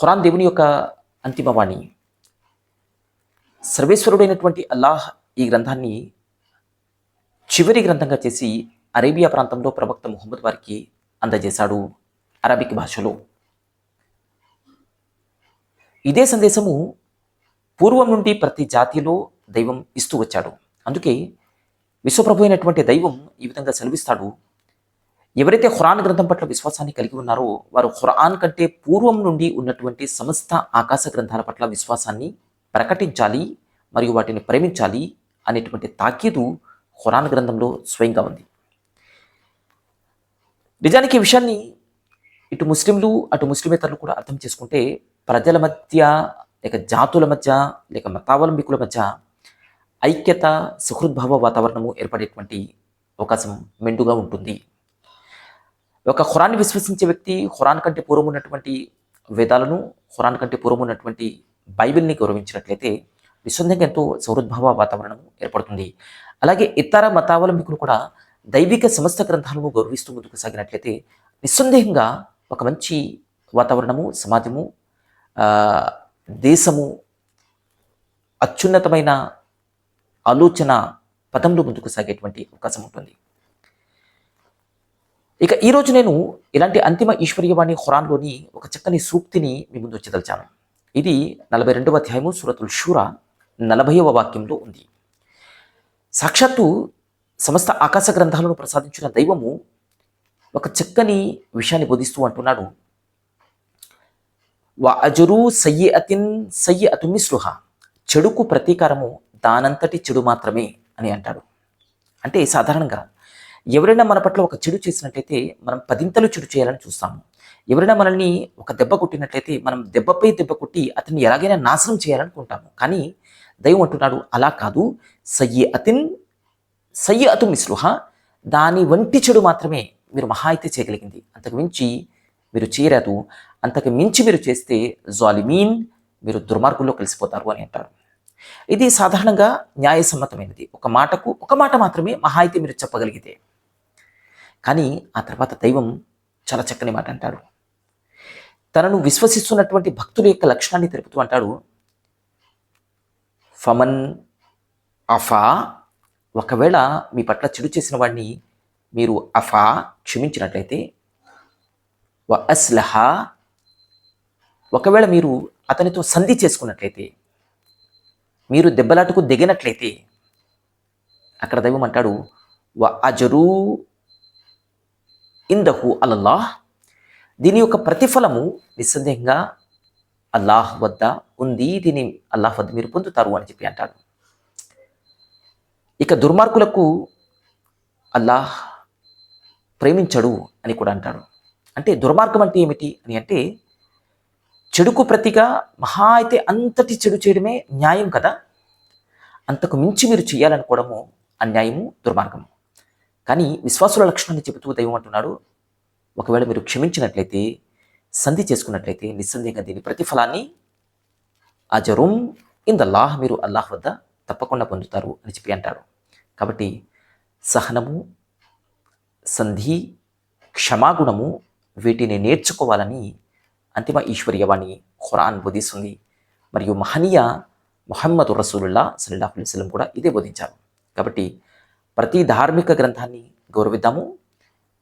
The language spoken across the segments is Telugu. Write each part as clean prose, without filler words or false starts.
ఖురాన్ దేవుని యొక్క అంతిమవాణి. సర్వేశ్వరుడైనటువంటి అల్లాహ్ ఈ గ్రంథాన్ని చివరి గ్రంథంగా చేసి అరేబియా ప్రాంతంలో ప్రవక్త ముహమ్మద్ వారికి అందజేశాడు అరబిక్ భాషలో. ఇదే సందేశము పూర్వం నుండి ప్రతి జాతిలో దైవం ఇస్తూ వచ్చాడు. అందుకే విశ్వప్రభు అయినటువంటి దైవం ఈ విధంగా సెలవిస్తాడు, ఎవరైతే ఖురాన్ గ్రంథం పట్ల విశ్వాసాన్ని కలిగి ఉన్నారో వారు ఖురాన్ కంటే పూర్వం నుండి ఉన్నటువంటి సమస్త ఆకాశ గ్రంథాల పట్ల విశ్వాసాన్ని ప్రకటించాలి మరియు వాటిని ప్రేమించాలి అనేటువంటి తాకీదు ఖురాన్ గ్రంథంలో స్వయంగా ఉంది. నిజానికి ఈ విషయాన్ని ఇటు ముస్లింలు అటు ముస్లిమేతరులు కూడా అర్థం చేసుకుంటే ప్రజల మధ్య లేక జాతుల మధ్య లేక మతావలంబికుల మధ్య ఐక్యత, సుహృద్భావ వాతావరణము ఏర్పడేటువంటి అవకాశం మెండుగా ఉంటుంది. ఒక ఖురాన్ని విశ్వసించే వ్యక్తి ఖురాన్ కంటే పూర్వం ఉన్నటువంటి వేదాలను, ఖురాన్ కంటే పూర్వం ఉన్నటువంటి బైబిల్ని గౌరవించినట్లయితే నిస్సందేహంగా ఎంతో సౌహృద్భావ వాతావరణం ఏర్పడుతుంది. అలాగే ఇతర మతావలంబికులు కూడా దైవిక సమస్త గ్రంథాలను గౌరవిస్తూ ముందుకు సాగినట్లయితే నిస్సందేహంగా ఒక మంచి వాతావరణము, సమాజము, దేశము అత్యున్నతమైన ఆలోచన పదంలో ముందుకు సాగేటువంటి అవకాశం ఉంటుంది. ఇక ఈరోజు నేను ఇలాంటి అంతిమ ఈశ్వరీయవాణి ఖురాన్లోని ఒక చక్కని సూక్తిని మీ ముందు వచ్చేదలిచాను. ఇది 42వ అధ్యాయము సూరతుల్ షూరా 40వ వాక్యంలో ఉంది. సాక్షాత్తు సమస్త ఆకాశ గ్రంథాలను ప్రసాదించిన దైవము ఒక చక్కని విషయాన్ని బోధిస్తూ అంటున్నాడు, వా అజరు సయ్యతిన్ సయ్యతు మిస్లుహా, చెడుకు ప్రతీకారము దానంతటి చెడు మాత్రమే అని అంటాడు. అంటే సాధారణంగా ఎవరైనా మన పట్ల ఒక చెడు చేసినట్లయితే మనం 10 చెడు చేయాలని చూస్తాము. ఎవరైనా మనల్ని ఒక దెబ్బ కొట్టినట్లయితే మనం దెబ్బపై దెబ్బ కొట్టి అతన్ని ఎలాగైనా నాశనం చేయాలనుకుంటాము. కానీ దైవం అంటున్నాడు, అలా కాదు, సయ్యతు మిస్లుహా, దాని వంటి చెడు మాత్రమే మీరు మహా అయితే చేయగలిగింది, అంతకు మించి మీరు చేయరాదు. అంతకు మించి మీరు చేస్తే జాలిమీన్, మీరు దుర్మార్గుల్లో కలిసిపోతారు అని అంటారు. ఇది సాధారణంగా న్యాయసమ్మతమైనది. ఒక మాటకు ఒక మాట మాత్రమే మహా అయితే మీరు చెప్పగలిగితే. కానీ ఆ తర్వాత దైవం చాలా చక్కని మాట అంటాడు. తనను విశ్వసిస్తున్నటువంటి భక్తుల యొక్క లక్షణాన్ని తెలుపుతూ అంటాడు, ఫమన్ అఫా, ఒకవేళ మీ పట్ల చెడు చేసిన వాడిని మీరు అఫా క్షమించినట్లయితే, వ అస్లహా, ఒకవేళ మీరు అతనితో సంధి చేసుకున్నట్లయితే, మీరు దెబ్బలాటకు దిగినట్లయితే, అక్కడ దైవం అంటాడు, వ అజరు ఇందహు అలల్లాహ్, దీని యొక్క ప్రతిఫలము నిస్సందేహంగా అల్లాహ్ వద్ద ఉంది, దీని అల్లాహ్ వద్ద మీరు పొందుతారు అని చెప్పి అంటాడు. ఇక దుర్మార్గులకు అల్లాహ్ ప్రేమించడు అని కూడా అంటాడు. అంటే దుర్మార్గం అంటే ఏమిటి అని అంటే, చెడుకు ప్రతిగా మహా అయితే అంతటి చెడు చేయడమే న్యాయం కదా, అంతకు మించి మీరు చేయాలనుకోవడము అన్యాయము, దుర్మార్గము. కానీ విశ్వాసుల లక్షణాన్ని చెబుతూ దైవం అంటున్నాడు, ఒకవేళ మీరు క్షమించినట్లయితే, సంధి చేసుకున్నట్లయితే నిస్సందేహంగా దీని ప్రతిఫలాన్ని అజరుం ఇందల్లాహ్, మీరు అల్లాహ్ వద్ద తప్పకుండా పొందుతారు అని చెప్పి అంటాడు. కాబట్టి సహనము, సంధి, క్షమాగుణము, వీటిని నేర్చుకోవాలని అంతిమ ఈశ్వరీయవాణి ఖురాన్ బోధిస్తుంది. మరియు మహనీయ ముహమ్మద్ రసూలుల్లాహ్ సల్లల్లాహు అలైహి వసల్లం కూడా ఇదే బోధించారు. కాబట్టి ప్రతి ధార్మిక గ్రంథాన్ని గౌరవిద్దాము.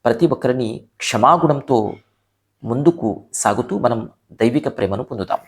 ప్రతి ఒక్కరిని క్షమాగుణంతో ముందుకు సాగుతూ మనం దైవిక ప్రేమను పొందుతాము.